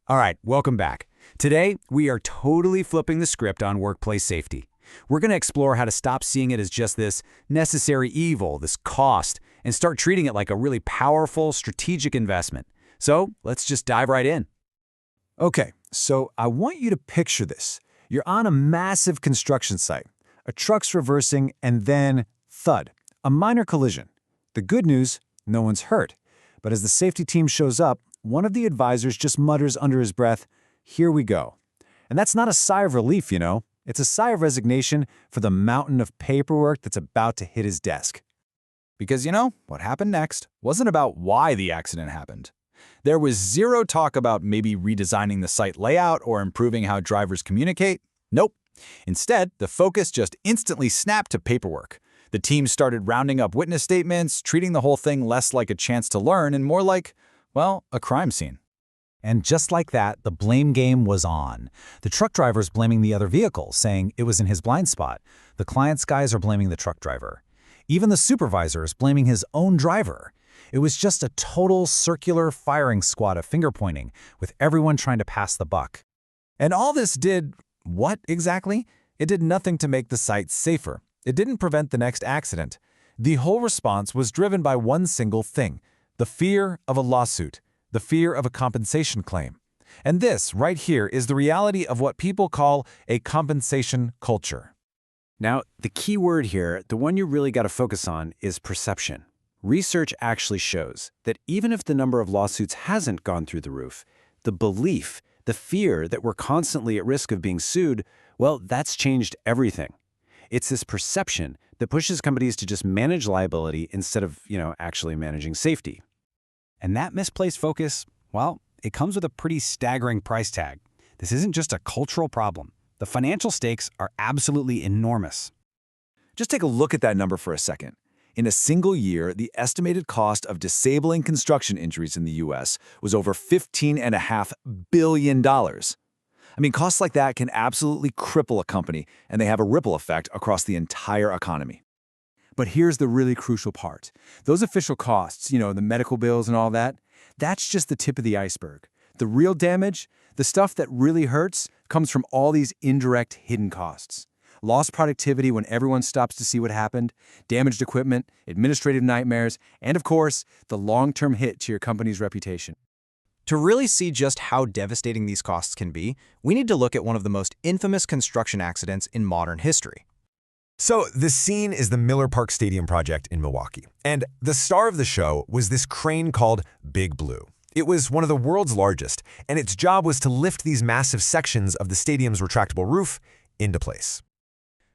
All right, welcome back. Today, we are totally flipping the script on workplace safety. We're going to explore how to stop seeing it as just this necessary evil, this cost, and start treating it like a really powerful, strategic investment. So let's just dive right in. Okay, so I want you to picture this. You're on a massive construction site. A truck's reversing and then, thud, a minor collision. The good news, no one's hurt. But as the safety team shows up, one of the advisors just mutters under his breath, "Here we go." And that's not a sigh of relief, you know. It's a sigh of resignation for the mountain of paperwork that's about to hit his desk. Because what happened next wasn't about why the accident happened. There was zero talk about maybe redesigning the site layout or improving how drivers communicate. Nope. Instead, the focus just instantly snapped to paperwork. The team started rounding up witness statements, treating the whole thing less like a chance to learn and more like, well, a crime scene. And just like that, the blame game was on. The truck driver's blaming the other vehicle, saying it was in his blind spot. The client's guys are blaming the truck driver. Even the supervisor is blaming his own driver. It was just a total circular firing squad of finger-pointing, with everyone trying to pass the buck. And all this did what exactly? It did nothing to make the site safer. It didn't prevent the next accident. The whole response was driven by one single thing: the fear of a lawsuit, the fear of a compensation claim. And this, right here, is the reality of what people call a compensation culture. Now, the key word here, the one you really got to focus on, is perception. Research actually shows that even if the number of lawsuits hasn't gone through the roof, the belief, the fear that we're constantly at risk of being sued, well, that's changed everything. It's this perception that pushes companies to just manage liability instead of, actually managing safety. And that misplaced focus, well, it comes with a pretty staggering price tag. This isn't just a cultural problem. The financial stakes are absolutely enormous. Just take a look at that number for a second. In a single year, the estimated cost of disabling construction injuries in the U.S. was over $15.5 billion. Costs like that can absolutely cripple a company, and they have a ripple effect across the entire economy. But here's the really crucial part. Those official costs, the medical bills and all that, that's just the tip of the iceberg. The real damage, the stuff that really hurts, comes from all these indirect hidden costs. Lost productivity when everyone stops to see what happened, damaged equipment, administrative nightmares, and of course, the long-term hit to your company's reputation. To really see just how devastating these costs can be, we need to look at one of the most infamous construction accidents in modern history. So the scene is the Miller Park Stadium project in Milwaukee. And the star of the show was this crane called Big Blue. It was one of the world's largest, and its job was to lift these massive sections of the stadium's retractable roof into place.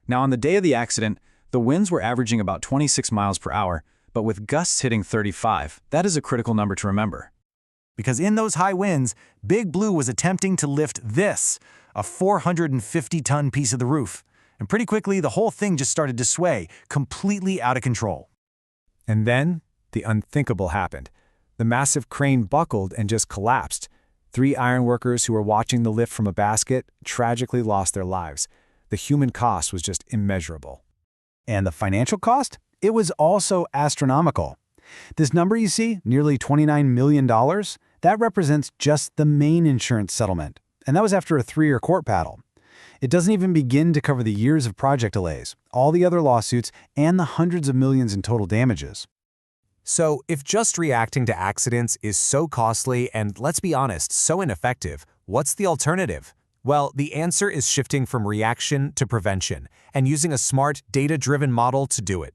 Now, on the day of the accident, the winds were averaging about 26 miles per hour, but with gusts hitting 35, that is a critical number to remember. Because in those high winds, Big Blue was attempting to lift this, a 450-ton piece of the roof. And pretty quickly, the whole thing just started to sway, completely out of control. And then, the unthinkable happened. The massive crane buckled and just collapsed. 3 ironworkers who were watching the lift from a basket tragically lost their lives. The human cost was just immeasurable. And the financial cost? It was also astronomical. This number you see, nearly $29 million, that represents just the main insurance settlement. And that was after a 3-year court battle. It doesn't even begin to cover the years of project delays, all the other lawsuits, and the hundreds of millions in total damages. So if just reacting to accidents is so costly and, let's be honest, so ineffective, what's the alternative? Well, the answer is shifting from reaction to prevention and using a smart, data-driven model to do it.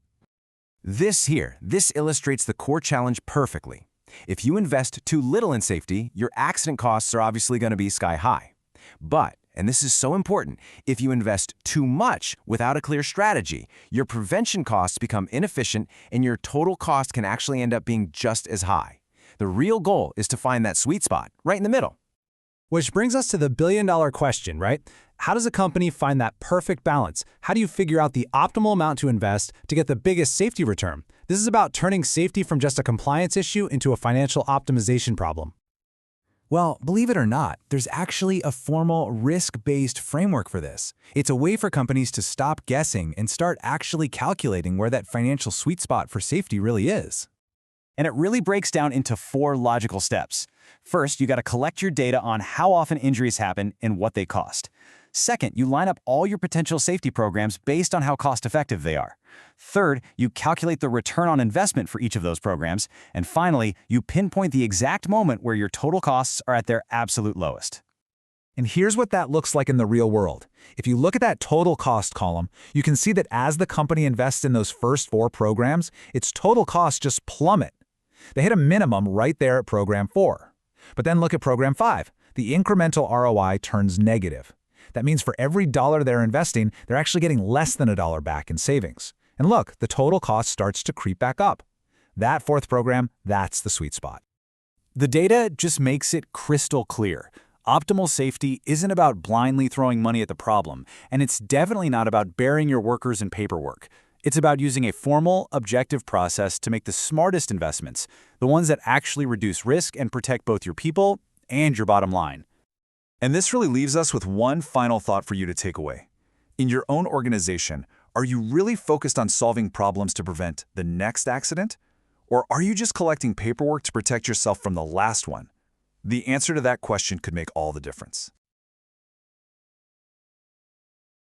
This illustrates the core challenge perfectly. If you invest too little in safety, your accident costs are obviously going to be sky high. But, and this is so important, if you invest too much without a clear strategy, your prevention costs become inefficient and your total cost can actually end up being just as high. The real goal is to find that sweet spot, right in the middle. Which brings us to the billion-dollar question, right? How does a company find that perfect balance? How do you figure out the optimal amount to invest to get the biggest safety return? This is about turning safety from just a compliance issue into a financial optimization problem. Well, believe it or not, there's actually a formal risk-based framework for this. It's a way for companies to stop guessing and start actually calculating where that financial sweet spot for safety really is. And it really breaks down into 4 logical steps. First, you got to collect your data on how often injuries happen and what they cost. Second, you line up all your potential safety programs based on how cost-effective they are. Third, you calculate the return on investment for each of those programs. And finally, you pinpoint the exact moment where your total costs are at their absolute lowest. And here's what that looks like in the real world. If you look at that total cost column, you can see that as the company invests in those first 4 programs, its total costs just plummet. They hit a minimum right there at program 4. But then look at program 5. The incremental ROI turns negative. That means for every dollar they're investing, they're actually getting less than $1 back in savings. And look, the total cost starts to creep back up. That 4th program, that's the sweet spot. The data just makes it crystal clear. Optimal safety isn't about blindly throwing money at the problem, and it's definitely not about burying your workers in paperwork. It's about using a formal, objective process to make the smartest investments, the ones that actually reduce risk and protect both your people and your bottom line. And this really leaves us with one final thought for you to take away. In your own organization, are you really focused on solving problems to prevent the next accident? Or are you just collecting paperwork to protect yourself from the last one? The answer to that question could make all the difference.